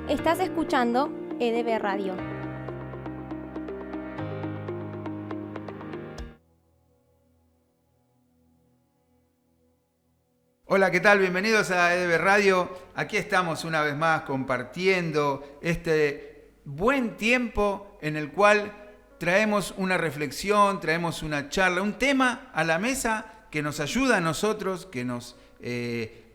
Estás escuchando EDB Radio. Hola, ¿qué tal? Bienvenidos a EDB Radio. Aquí estamos una vez más compartiendo este buen tiempo en el cual traemos una reflexión, traemos una charla, un tema a la mesa que nos ayuda a nosotros, que nos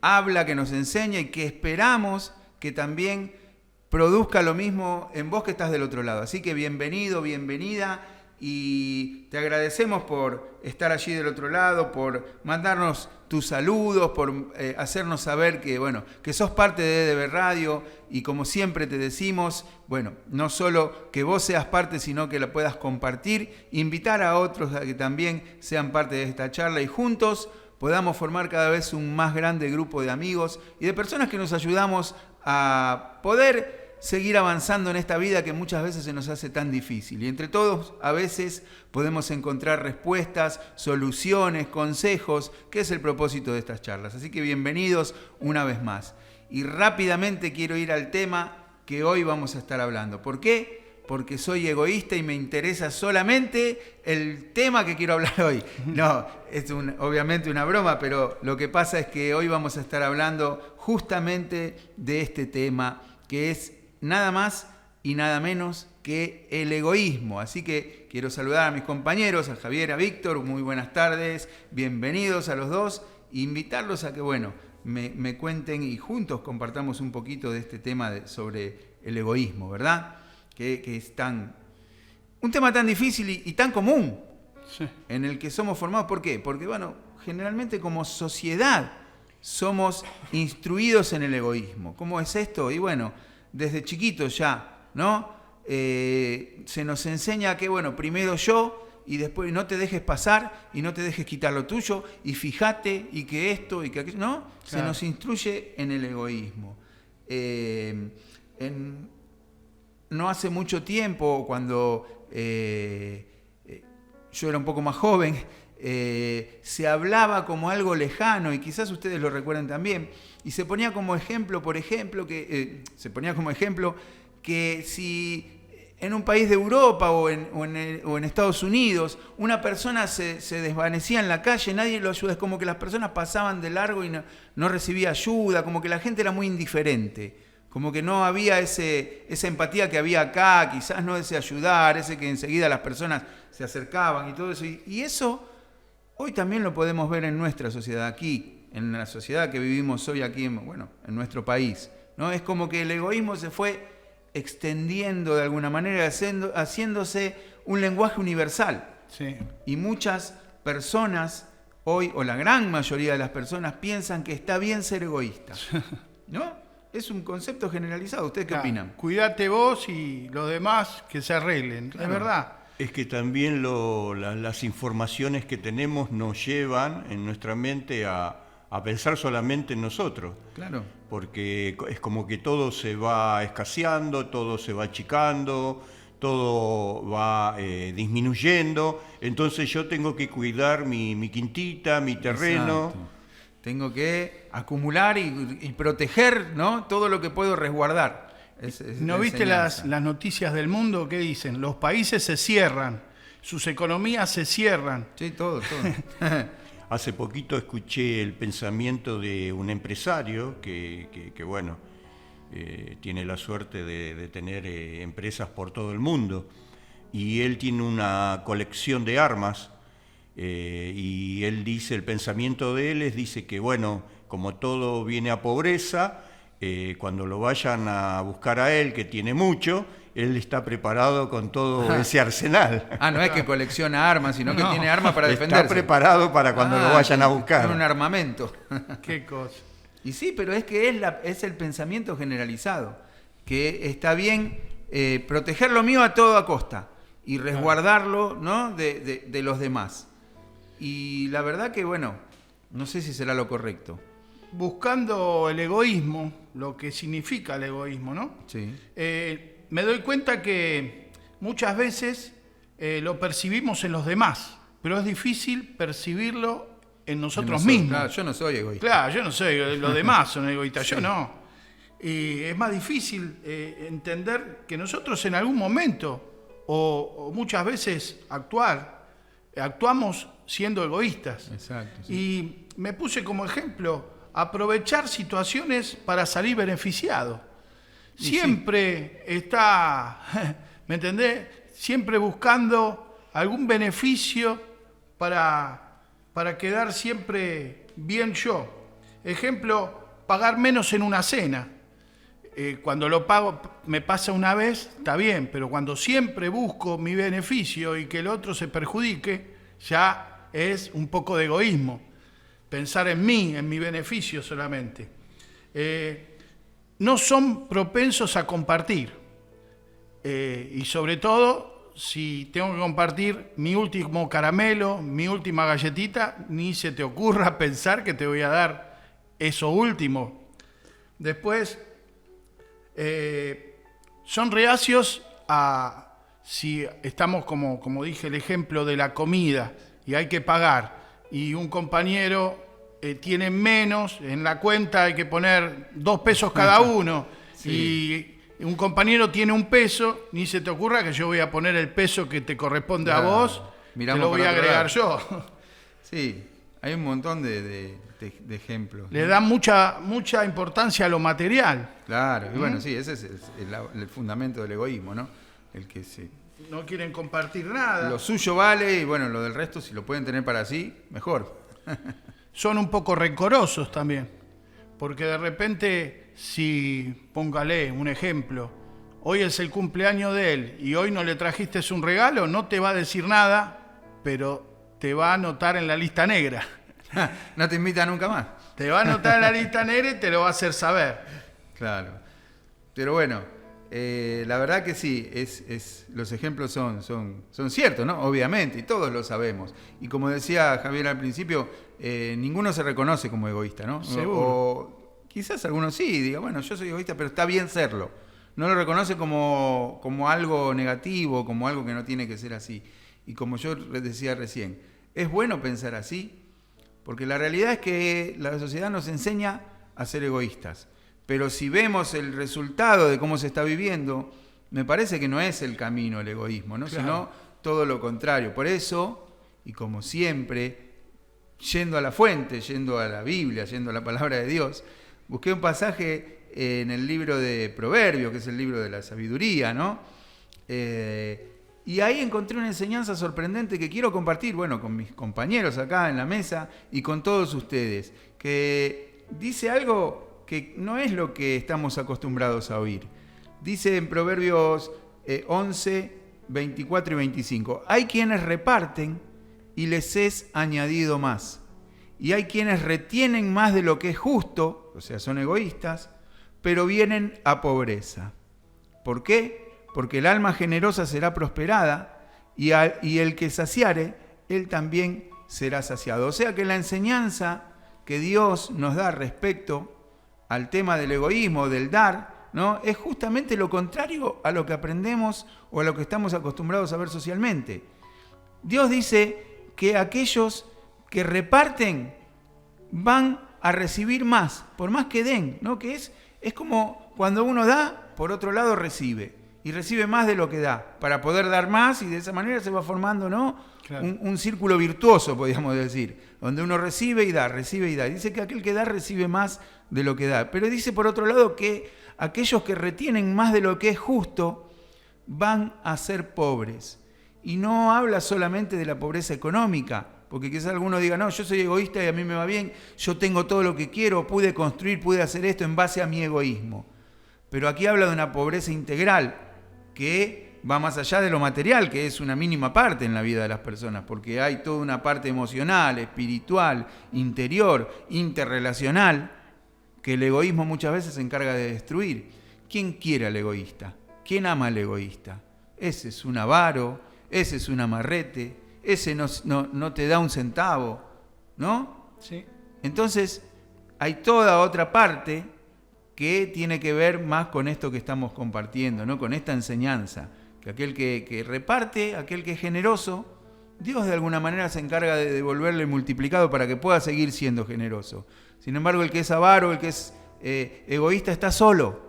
habla, que nos enseña y que esperamos que también produzca lo mismo en vos que estás del otro lado. Así que bienvenido, bienvenida, y te agradecemos por estar allí del otro lado, por mandarnos tus saludos, por hacernos saber que, bueno, que sos parte de EDB Radio, y como siempre te decimos, bueno, no solo que vos seas parte, sino que la puedas compartir, invitar a otros a que también sean parte de esta charla y juntos podamos formar cada vez un más grande grupo de amigos y de personas que nos ayudamos a poder seguir avanzando en esta vida que muchas veces se nos hace tan difícil. Y entre todos a veces podemos encontrar respuestas, soluciones, consejos, que es el propósito de estas charlas. Así que bienvenidos una vez más. Y rápidamente quiero ir al tema que hoy vamos a estar hablando. ¿Por qué? Porque soy egoísta y me interesa solamente el tema que quiero hablar hoy. No, es obviamente una broma, pero lo que pasa es que hoy vamos a estar hablando justamente de este tema, que es nada más y nada menos que el egoísmo. Así que quiero saludar a mis compañeros, a Javier, a Víctor, muy buenas tardes, bienvenidos a los dos, e invitarlos a que, bueno, me cuenten y juntos compartamos un poquito de este tema sobre el egoísmo, ¿verdad? Que es un tema tan difícil y tan común, sí, en el que somos formados. ¿Por qué? Porque, bueno, generalmente como sociedad somos instruidos en el egoísmo. ¿Cómo es esto? Y bueno, desde chiquitos ya, ¿no? Se nos enseña que, bueno, primero yo y después no te dejes pasar y no te dejes quitar lo tuyo y fíjate y que esto y que aquello, ¿no? Claro. Se nos instruye en el egoísmo. No hace mucho tiempo, cuando yo era un poco más joven, se hablaba como algo lejano, y quizás ustedes lo recuerden también, y se ponía como ejemplo, por ejemplo, que si en un país de Europa o en Estados Unidos una persona se desvanecía en la calle, nadie lo ayuda, es como que las personas pasaban de largo y no recibía ayuda, como que la gente era muy indiferente. Como que no había esa empatía que había acá, quizás no ese ayudar, ese que enseguida las personas se acercaban y todo eso. Y eso hoy también lo podemos ver en nuestra sociedad, aquí, en la sociedad que vivimos hoy aquí, en nuestro país, ¿no? Es como que el egoísmo se fue extendiendo de alguna manera, haciéndose un lenguaje universal. Sí. Y muchas personas hoy, o la gran mayoría de las personas, piensan que está bien ser egoísta, ¿no? Es un concepto generalizado. ¿Ustedes qué opinan? Cuídate vos y los demás que se arreglen. Claro. Es verdad. Es que también las informaciones que tenemos nos llevan en nuestra mente a pensar solamente en nosotros. Claro. Porque es como que todo se va escaseando, todo se va achicando, todo va disminuyendo. Entonces yo tengo que cuidar mi quintita, mi terreno. Exacto. Tengo que acumular y proteger, ¿no? Todo lo que puedo resguardar. ¿No viste las noticias del mundo? ¿Qué dicen? Los países se cierran, sus economías se cierran. Sí, todo. Hace poquito escuché el pensamiento de un empresario que tiene la suerte de tener empresas por todo el mundo. Y él tiene una colección de armas. Y él dice, el pensamiento de él dice que, bueno, como todo viene a pobreza, cuando lo vayan a buscar a él, que tiene mucho, él está preparado con todo ese arsenal. No es que colecciona armas, sino que tiene armas para defenderse. Está preparado para cuando lo vayan a buscar. Tiene un armamento. Qué cosa. Y sí, pero es que es el pensamiento generalizado, que está bien proteger lo mío a toda costa y resguardarlo, ¿no? de los demás. Y la verdad que, bueno, no sé si será lo correcto. Buscando el egoísmo, lo que significa el egoísmo, ¿no? Sí. Me doy cuenta que muchas veces lo percibimos en los demás, pero es difícil percibirlo en nosotros mismos. Claro, yo no soy egoísta. Claro, yo no soy, los demás son egoístas, sí. Yo no. Y es más difícil entender que nosotros en algún momento, o muchas veces actuamos siendo egoístas. Exacto. Sí. Y me puse como ejemplo aprovechar situaciones para salir beneficiado. Siempre está, ¿me entendés? Siempre buscando algún beneficio para quedar siempre bien yo. Ejemplo, pagar menos en una cena. Cuando lo pago, me pasa una vez, está bien, pero cuando siempre busco mi beneficio y que el otro se perjudique, ya es un poco de egoísmo. Pensar en mí, en mi beneficio solamente. No son propensos a compartir. Y sobre todo, si tengo que compartir mi último caramelo, mi última galletita, ni se te ocurra pensar que te voy a dar eso último. Después, son reacios a, si estamos como dije el ejemplo de la comida y hay que pagar y un compañero tiene menos, en la cuenta hay que poner 2 pesos cada uno sí. Y un compañero tiene 1 peso, ni se te ocurra que yo voy a poner el peso que te corresponde a vos, miramos te lo voy a agregar yo. Sí, hay un montón de ejemplos. Le dan mucha importancia a lo material. Claro, y bueno, sí, ese es el fundamento del egoísmo, ¿no? El que no quieren compartir nada. Lo suyo vale y bueno, lo del resto, si lo pueden tener para sí, mejor. Son un poco rencorosos también, porque de repente, si, póngale un ejemplo, hoy es el cumpleaños de él y hoy no le trajiste un regalo, no te va a decir nada, pero te va a anotar en la lista negra. No te invita nunca más. Te va a anotar en la lista negra y te lo va a hacer saber. Claro. Pero bueno, la verdad que sí, los ejemplos son ciertos, ¿no? Obviamente, y todos lo sabemos. Y como decía Javier al principio, ninguno se reconoce como egoísta, ¿no? Seguro. O quizás algunos sí, diga, bueno, yo soy egoísta, pero está bien serlo. No lo reconoce como algo negativo, como algo que no tiene que ser así. Y como yo decía recién, es bueno pensar así, porque la realidad es que la sociedad nos enseña a ser egoístas. Pero si vemos el resultado de cómo se está viviendo, me parece que no es el camino el egoísmo, ¿no? Claro. Sino todo lo contrario. Por eso, y como siempre, yendo a la fuente, yendo a la Biblia, yendo a la palabra de Dios, busqué un pasaje en el libro de Proverbios, que es el libro de la sabiduría, ¿no? Y ahí encontré una enseñanza sorprendente que quiero compartir, bueno, con mis compañeros acá en la mesa y con todos ustedes, que dice algo que no es lo que estamos acostumbrados a oír. Dice en Proverbios 11, 24 y 25, hay quienes reparten y les es añadido más, y hay quienes retienen más de lo que es justo, o sea, son egoístas, pero vienen a pobreza. ¿Por qué? Porque el alma generosa será prosperada y el que saciare, él también será saciado. O sea que la enseñanza que Dios nos da respecto al tema del egoísmo, del dar, ¿no? Es justamente lo contrario a lo que aprendemos o a lo que estamos acostumbrados a ver socialmente. Dios dice que aquellos que reparten van a recibir más, por más que den, ¿no? Que es como cuando uno da, por otro lado recibe, y recibe más de lo que da, para poder dar más, y de esa manera se va formando, ¿no? Claro. Un círculo virtuoso, podríamos decir, donde uno recibe y da, recibe y da. Dice que aquel que da recibe más de lo que da. Pero dice por otro lado que aquellos que retienen más de lo que es justo van a ser pobres. Y no habla solamente de la pobreza económica, porque quizás alguno diga, no, yo soy egoísta y a mí me va bien, yo tengo todo lo que quiero, pude construir, pude hacer esto en base a mi egoísmo. Pero aquí habla de una pobreza integral que va más allá de lo material, que es una mínima parte en la vida de las personas, porque hay toda una parte emocional, espiritual, interior, interrelacional, que el egoísmo muchas veces se encarga de destruir. ¿Quién quiere al egoísta? ¿Quién ama al egoísta? Ese es un avaro, ese es un amarrete, ese no te da un centavo, ¿no? Sí. Entonces, hay toda otra parte que tiene que ver más con esto que estamos compartiendo, ¿no? Con esta enseñanza. Que aquel que reparte, aquel que es generoso, Dios de alguna manera se encarga de devolverle multiplicado para que pueda seguir siendo generoso. Sin embargo, el que es avaro, el que es egoísta está solo.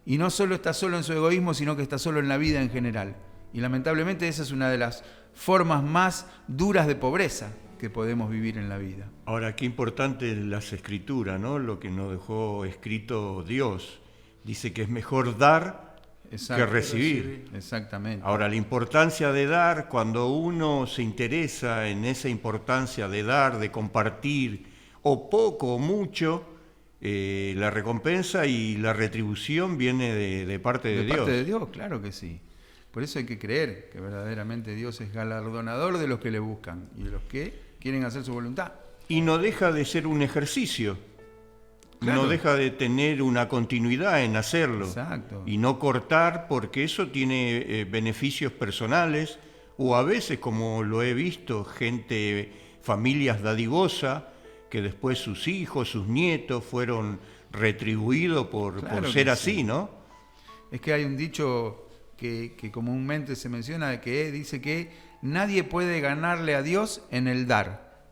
Y no solo está solo en su egoísmo, sino que está solo en la vida en general. Y lamentablemente esa es una de las formas más duras de pobreza que podemos vivir en la vida. Ahora, qué importante las escrituras, ¿no? Lo que nos dejó escrito Dios. Dice que es mejor dar que recibir. Exactamente. Ahora, la importancia de dar, cuando uno se interesa en esa importancia de dar, de compartir, o poco o mucho, la recompensa y la retribución viene de parte de Dios. De parte de Dios, claro que sí. Por eso hay que creer que verdaderamente Dios es galardonador de los que le buscan y de los que quieren hacer su voluntad. Y no deja de ser un ejercicio. Claro. No deja de tener una continuidad en hacerlo. Exacto. Y no cortar, porque eso tiene beneficios personales, o a veces, como lo he visto, familias dadivosas, que después sus hijos, sus nietos fueron retribuidos por ser así, sí. ¿no? Es que hay un dicho que comúnmente se menciona, que dice que nadie puede ganarle a Dios en el dar.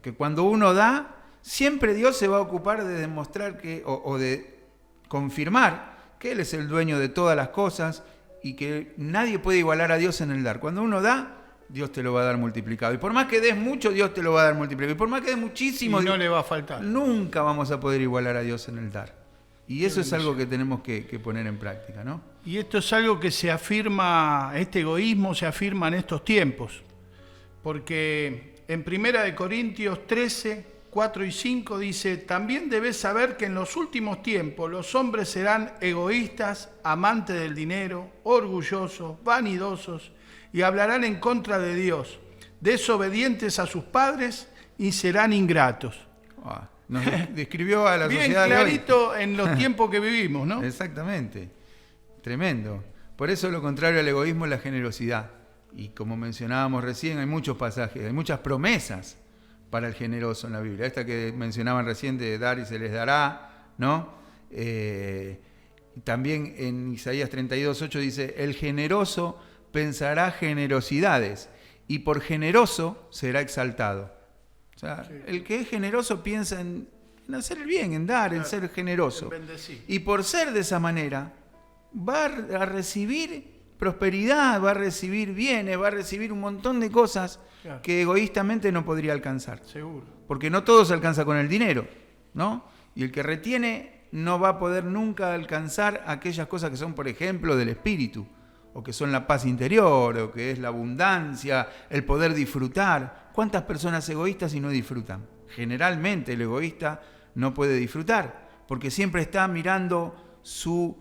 Que cuando uno da, siempre Dios se va a ocupar de demostrar o de confirmar que Él es el dueño de todas las cosas y que nadie puede igualar a Dios en el dar. Cuando uno da, Dios te lo va a dar multiplicado. Y por más que des mucho, Dios te lo va a dar multiplicado. Y por más que des muchísimo, y no le va a faltar. Nunca vamos a poder igualar a Dios en el dar. Y eso es algo que tenemos que poner en práctica, ¿no? Y esto es algo que se afirma, este egoísmo se afirma en estos tiempos. Porque en 1 Corintios 13, 4 y 5 dice: también debes saber que en los últimos tiempos los hombres serán egoístas, amantes del dinero, orgullosos, vanidosos, y hablarán en contra de Dios, desobedientes a sus padres, y serán ingratos. Nos describió a la bien sociedad clarito de hoy. En los tiempos que vivimos, ¿no? Exactamente. Tremendo. Por eso lo contrario al egoísmo es la generosidad. Y como mencionábamos recién, hay muchos pasajes, hay muchas promesas para el generoso en la Biblia. Esta que mencionaban recién de dar y se les dará, ¿no? También en Isaías 32:8 dice: el generoso pensará generosidades y por generoso será exaltado. O sea, el que es generoso piensa en hacer el bien, en dar, en ser generoso. Y por ser de esa manera, va a recibir prosperidad, va a recibir bienes, va a recibir un montón de cosas que egoístamente no podría alcanzar. Seguro. Porque no todo se alcanza con el dinero, ¿no? Y el que retiene no va a poder nunca alcanzar aquellas cosas que son, por ejemplo, del espíritu, o que son la paz interior, o que es la abundancia, el poder disfrutar. ¿Cuántas personas egoístas y no disfrutan? Generalmente el egoísta no puede disfrutar, porque siempre está mirando su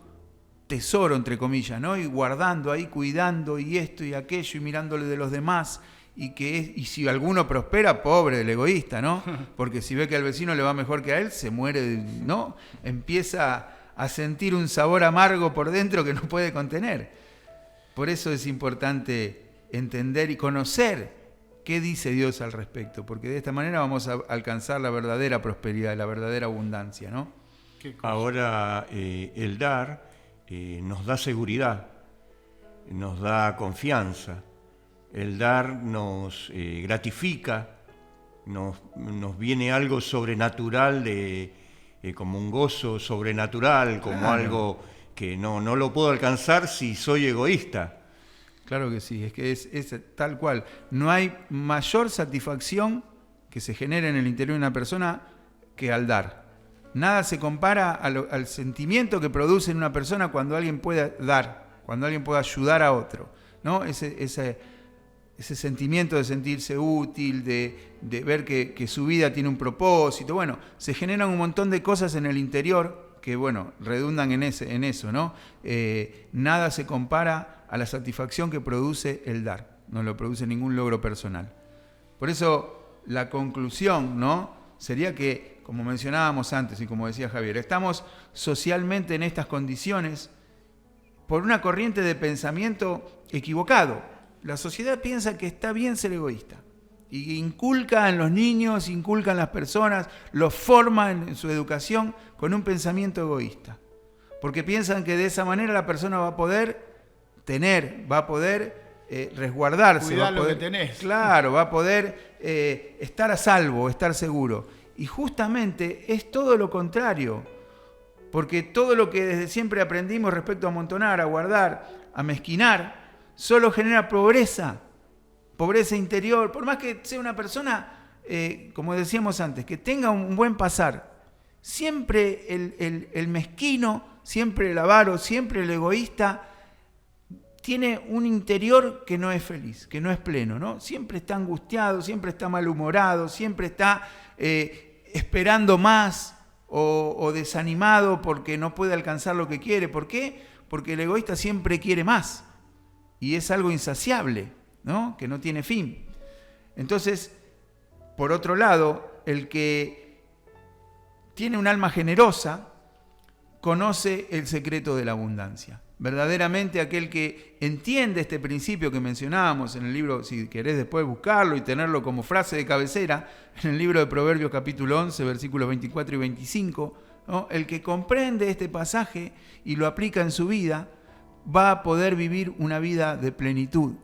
tesoro, entre comillas, ¿no? Y guardando ahí, cuidando, y esto y aquello, y mirándole de los demás, y si alguno prospera, pobre del egoísta, ¿no? Porque si ve que al vecino le va mejor que a él, se muere, ¿no? Empieza a sentir un sabor amargo por dentro que no puede contener. Por eso es importante entender y conocer qué dice Dios al respecto, porque de esta manera vamos a alcanzar la verdadera prosperidad, la verdadera abundancia, ¿no? Ahora, el dar nos da seguridad, nos da confianza. El dar nos gratifica, nos viene algo sobrenatural, como un gozo sobrenatural, como algo que no lo puedo alcanzar si soy egoísta. Claro que sí, es que es tal cual. No hay mayor satisfacción que se genere en el interior de una persona que al dar. Nada se compara al sentimiento que produce en una persona cuando alguien puede dar, cuando alguien puede ayudar a otro, ¿no? Ese sentimiento de sentirse útil, de ver que su vida tiene un propósito. Bueno, se generan un montón de cosas en el interior que, bueno, redundan en eso, ¿no? Nada se compara a la satisfacción que produce el dar. No lo produce ningún logro personal. Por eso la conclusión, ¿no?, sería que, como mencionábamos antes y como decía Javier, estamos socialmente en estas condiciones por una corriente de pensamiento equivocado. La sociedad piensa que está bien ser egoísta y inculca en los niños, inculca en las personas, los forma en su educación con un pensamiento egoísta. Porque piensan que de esa manera la persona va a poder tener, va a poder resguardarse. Cuidar va a poder, lo que tenés. Claro, va a poder estar a salvo, estar seguro. Y justamente es todo lo contrario. porque todo lo que desde siempre aprendimos respecto a amontonar, a guardar, a mezquinar, solo genera pobreza interior. Por más que sea una persona, como decíamos antes, que tenga un buen pasar, siempre el mezquino, siempre el avaro, siempre el egoísta, tiene un interior que no es feliz, que no es pleno, ¿no? Siempre está angustiado, siempre está malhumorado, siempre está esperando más o desanimado porque no puede alcanzar lo que quiere. ¿Por qué? Porque el egoísta siempre quiere más y es algo insaciable, ¿no? Que no tiene fin. Entonces, por otro lado, el que tiene un alma generosa conoce el secreto de la abundancia. Verdaderamente aquel que entiende este principio que mencionábamos en el libro, si querés después buscarlo y tenerlo como frase de cabecera, en el libro de Proverbios capítulo 11, versículos 24 y 25, ¿no? El que comprende este pasaje y lo aplica en su vida, va a poder vivir una vida de plenitud,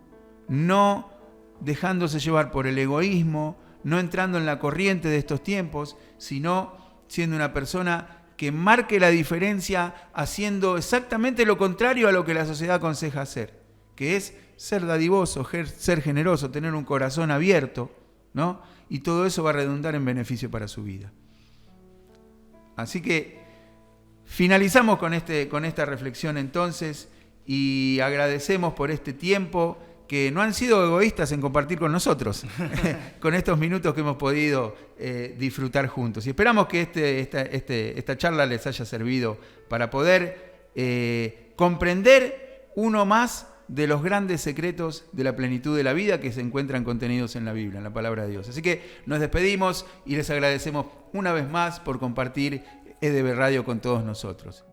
no dejándose llevar por el egoísmo, no entrando en la corriente de estos tiempos, sino siendo una persona que marque la diferencia haciendo exactamente lo contrario a lo que la sociedad aconseja hacer, que es ser dadivoso, ser generoso, tener un corazón abierto, ¿no? Y todo eso va a redundar en beneficio para su vida. Así que finalizamos con esta reflexión entonces y agradecemos por este tiempo, que no han sido egoístas en compartir con nosotros, con estos minutos que hemos podido disfrutar juntos. Y esperamos que esta charla les haya servido para poder comprender uno más de los grandes secretos de la plenitud de la vida que se encuentran contenidos en la Biblia, en la palabra de Dios. Así que nos despedimos y les agradecemos una vez más por compartir EDB Radio con todos nosotros.